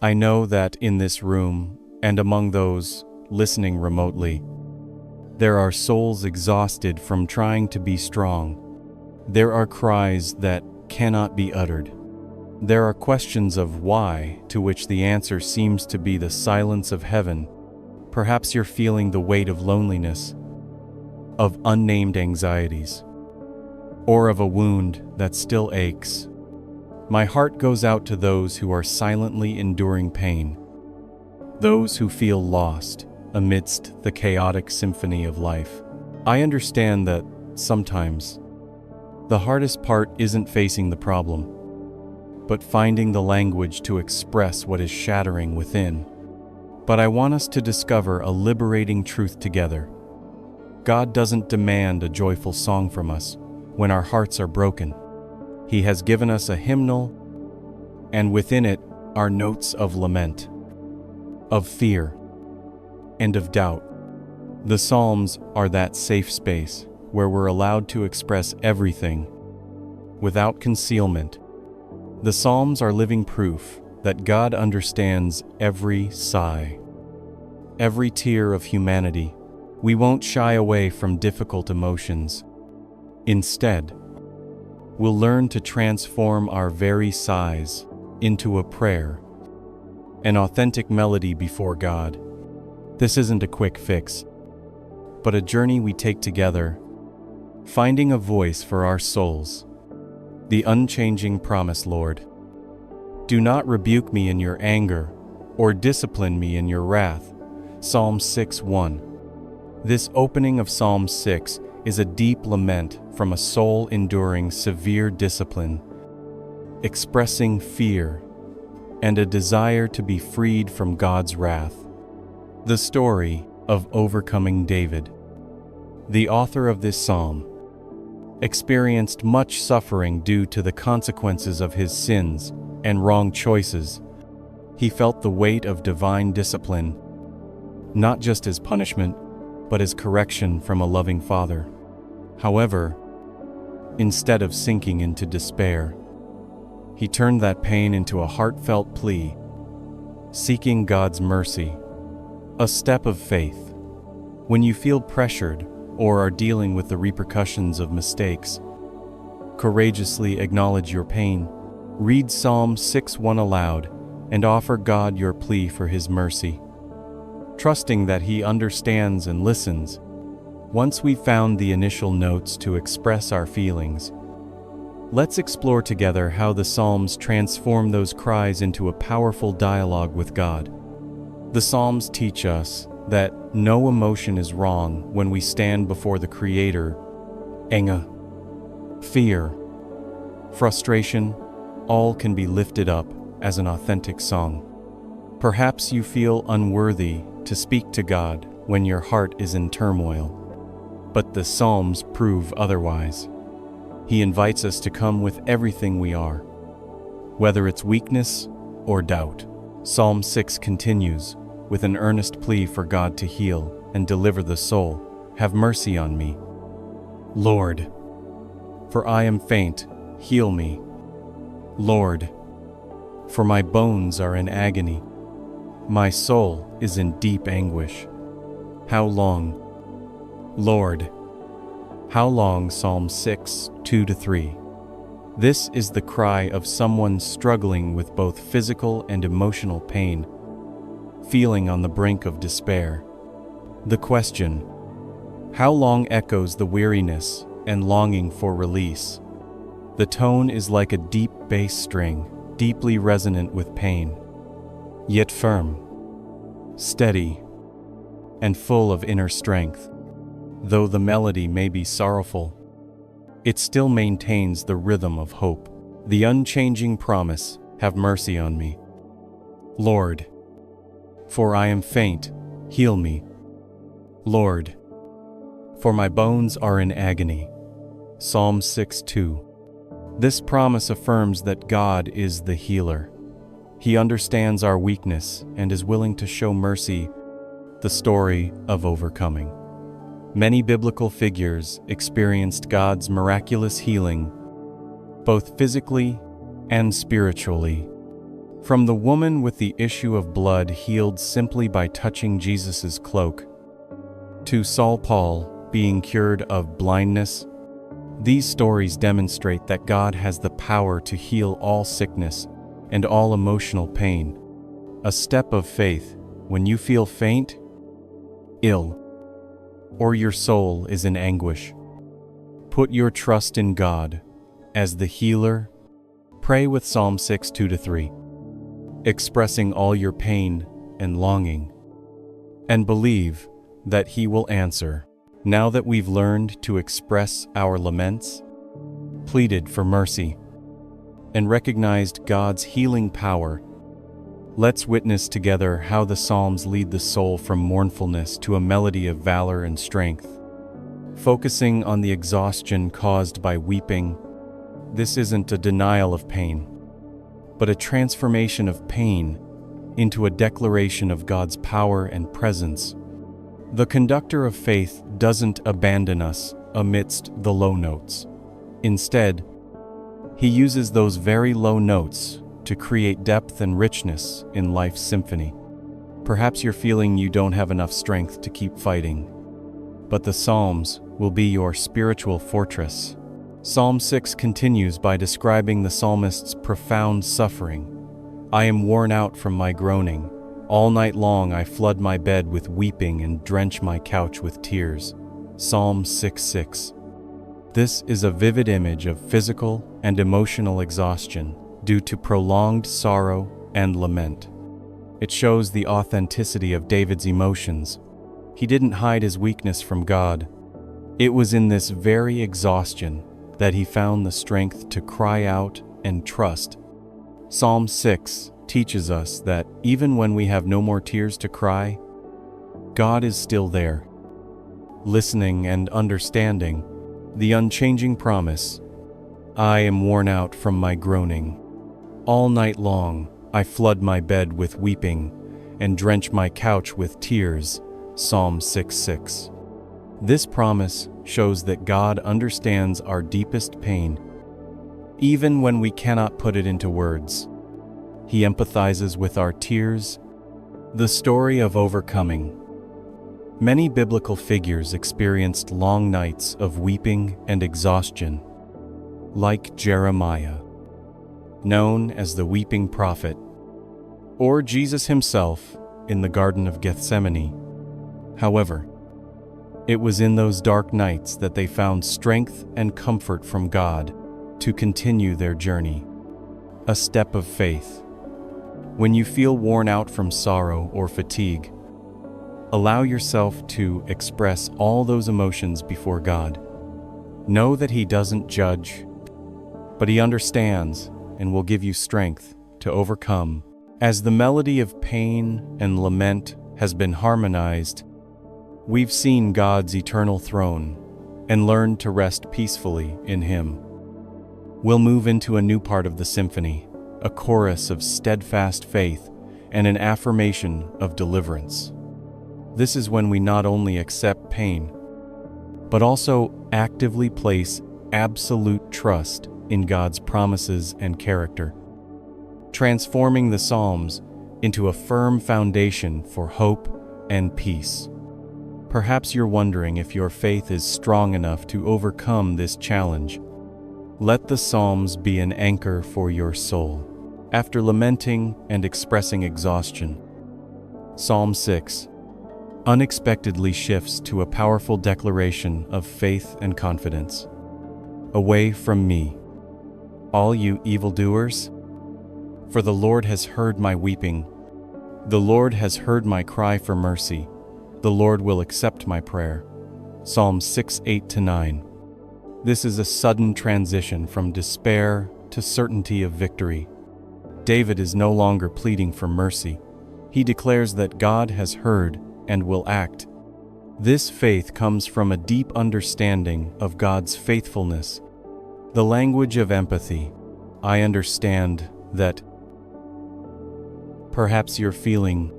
I know that in this room and among those listening remotely, there are souls exhausted from trying to be strong. There are cries that cannot be uttered. There are questions of why, to which the answer seems to be the silence of heaven. Perhaps you're feeling the weight of loneliness, of unnamed anxieties, or of a wound that still aches. My heart goes out to those who are silently enduring pain, those who feel lost amidst the chaotic symphony of life. I understand that sometimes the hardest part isn't facing the problem, but finding the language to express what is shattering within. But I want us to discover a liberating truth together. God doesn't demand a joyful song from us when our hearts are broken. He has given us a hymnal, and within it are notes of lament, of fear, and of doubt. The Psalms are that safe space where we're allowed to express everything without concealment. The Psalms are living proof that God understands every sigh, every tear of humanity. We won't shy away from difficult emotions. Instead, we'll learn to transform our very sighs into a prayer, an authentic melody before God. This isn't a quick fix, but a journey we take together, finding a voice for our souls. The unchanging promise, Lord. Do not rebuke me in your anger, or discipline me in your wrath. Psalm 6:1. This opening of Psalm 6 is a deep lament from a soul enduring severe discipline, expressing fear and a desire to be freed from God's wrath. The story of overcoming David. The author of this psalm experienced much suffering due to the consequences of his sins and wrong choices. He felt the weight of divine discipline, not just as punishment, but as correction from a loving Father. However, instead of sinking into despair, he turned that pain into a heartfelt plea, seeking God's mercy, a step of faith. When you feel pressured or are dealing with the repercussions of mistakes, courageously acknowledge your pain, read Psalm 6:1 aloud, and offer God your plea for His mercy, trusting that He understands and listens. Once we've found the initial notes to express our feelings, let's explore together how the Psalms transform those cries into a powerful dialogue with God. The Psalms teach us that no emotion is wrong when we stand before the Creator. Anger, fear, frustration, all can be lifted up as an authentic song. Perhaps you feel unworthy to speak to God when your heart is in turmoil, but the Psalms prove otherwise. He invites us to come with everything we are, whether it's weakness or doubt. Psalm 6 continues with an earnest plea for God to heal and deliver the soul. Have mercy on me, Lord, for I am faint, heal me. Lord, for my bones are in agony. My soul is in deep anguish. How long, Lord? How long? Psalm 6, 2-3. This is the cry of someone struggling with both physical and emotional pain, feeling on the brink of despair. The question, how long, echoes the weariness and longing for release. The tone is like a deep bass string, deeply resonant with pain, yet firm, steady, and full of inner strength. Though the melody may be sorrowful, it still maintains the rhythm of hope. The unchanging promise, have mercy on me, Lord, for I am faint, heal me. Lord, for my bones are in agony. Psalm 6:2. This promise affirms that God is the healer. He understands our weakness and is willing to show mercy. The story of overcoming. Many biblical figures experienced God's miraculous healing, both physically and spiritually. From the woman with the issue of blood healed simply by touching Jesus' cloak, to Saul Paul being cured of blindness, these stories demonstrate that God has the power to heal all sickness and all emotional pain. A step of faith: when you feel faint, ill, or your soul is in anguish, put your trust in God as the healer. Pray with Psalm 6, 2-3, expressing all your pain and longing, and believe that He will answer. Now that we've learned to express our laments, pleaded for mercy, and recognized God's healing power, let's witness together how the Psalms lead the soul from mournfulness to a melody of valor and strength. Focusing on the exhaustion caused by weeping, this isn't a denial of pain, but a transformation of pain into a declaration of God's power and presence. The conductor of faith doesn't abandon us amidst the low notes. Instead, He uses those very low notes to create depth and richness in life's symphony. Perhaps you're feeling you don't have enough strength to keep fighting, but the Psalms will be your spiritual fortress. Psalm 6 continues by describing the psalmist's profound suffering. I am worn out from my groaning. All night long I flood my bed with weeping and drench my couch with tears. Psalm 6:6. This is a vivid image of physical and emotional exhaustion due to prolonged sorrow and lament. It shows the authenticity of David's emotions. He didn't hide his weakness from God. It was in this very exhaustion that he found the strength to cry out and trust. Psalm 6 teaches us that even when we have no more tears to cry, God is still there, listening and understanding. The unchanging promise, I am worn out from my groaning. All night long I flood my bed with weeping and drench my couch with tears. Psalm 6:6. This promise shows that God understands our deepest pain, even when we cannot put it into words. He empathizes with our tears. The story of overcoming. Many biblical figures experienced long nights of weeping and exhaustion, like Jeremiah, known as the weeping prophet, or Jesus himself in the Garden of Gethsemane. However, it was in those dark nights that they found strength and comfort from God to continue their journey. A step of faith. When you feel worn out from sorrow or fatigue, allow yourself to express all those emotions before God. Know that He doesn't judge, but He understands and will give you strength to overcome. As the melody of pain and lament has been harmonized, we've seen God's eternal throne and learned to rest peacefully in Him. We'll move into a new part of the symphony, a chorus of steadfast faith and an affirmation of deliverance. This is when we not only accept pain, but also actively place absolute trust in God's promises and character, transforming the Psalms into a firm foundation for hope and peace. Perhaps you're wondering if your faith is strong enough to overcome this challenge. Let the Psalms be an anchor for your soul. After lamenting and expressing exhaustion, Psalm 6 unexpectedly shifts to a powerful declaration of faith and confidence. Away from me, all you evildoers, for the Lord has heard my weeping. The Lord has heard my cry for mercy. The Lord will accept my prayer. Psalm 6, 8-9. This is a sudden transition from despair to certainty of victory. David is no longer pleading for mercy. He declares that God has heard and will act. This faith comes from a deep understanding of God's faithfulness. The language of empathy. I understand that. Perhaps you're feeling,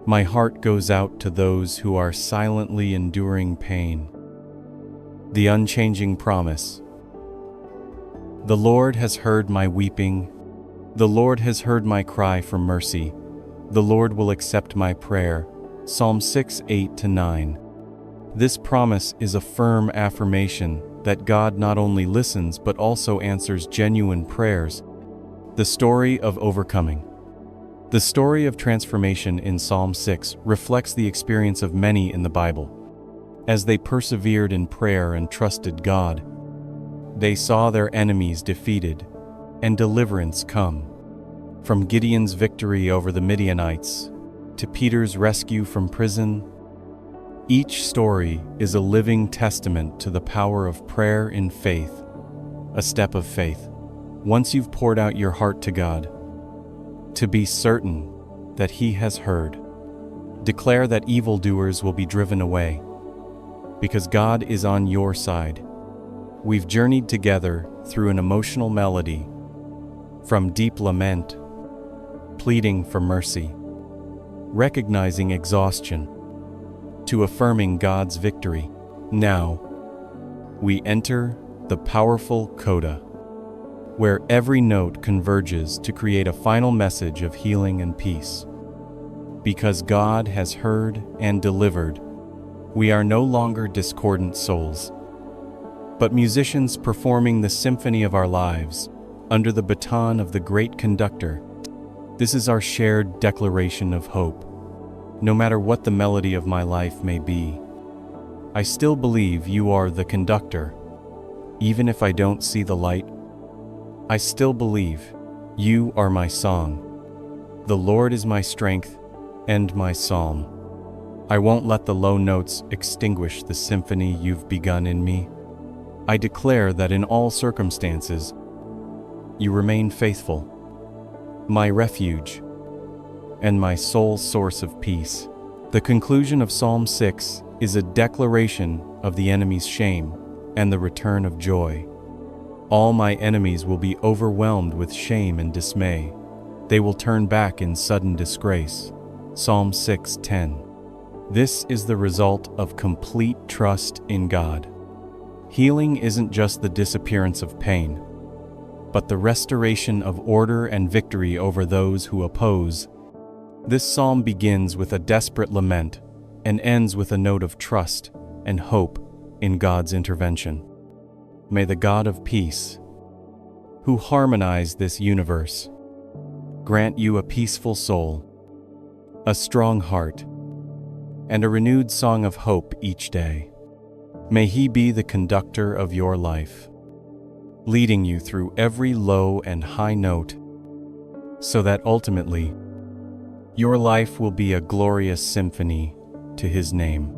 my heart goes out to those who are silently enduring pain. The unchanging promise. The Lord has heard my weeping The Lord has heard my cry for mercy. The Lord will accept my prayer. Psalm 6, 8-9. This promise is a firm affirmation that God not only listens but also answers genuine prayers. The story of overcoming. The story of transformation in Psalm 6 reflects the experience of many in the Bible. As they persevered in prayer and trusted God, they saw their enemies defeated and deliverance come. From Gideon's victory over the Midianites to Peter's rescue from prison, each story is a living testament to the power of prayer in faith, a step of faith. Once you've poured out your heart to God, to be certain that He has heard. Declare that evildoers will be driven away, because God is on your side. We've journeyed together through an emotional melody, from deep lament, pleading for mercy, recognizing exhaustion, to affirming God's victory. Now, we enter the powerful coda, where every note converges to create a final message of healing and peace. Because God has heard and delivered, we are no longer discordant souls, but musicians performing the symphony of our lives under the baton of the great conductor. This is our shared declaration of hope. No matter what the melody of my life may be, I still believe you are the conductor. Even if I don't see the light, I still believe you are my song. The Lord is my strength and my psalm. I won't let the low notes extinguish the symphony you've begun in me. I declare that in all circumstances, you remain faithful, my refuge, and my sole source of peace. The conclusion of Psalm 6 is a declaration of the enemy's shame and the return of joy. All my enemies will be overwhelmed with shame and dismay. They will turn back in sudden disgrace. Psalm 6:10. This is the result of complete trust in God. Healing isn't just the disappearance of pain, but the restoration of order and victory over those who oppose. This psalm begins with a desperate lament and ends with a note of trust and hope in God's intervention. May the God of peace, who harmonized this universe, grant you a peaceful soul, a strong heart, and a renewed song of hope each day. May He be the conductor of your life, leading you through every low and high note, so that ultimately, your life will be a glorious symphony to His name.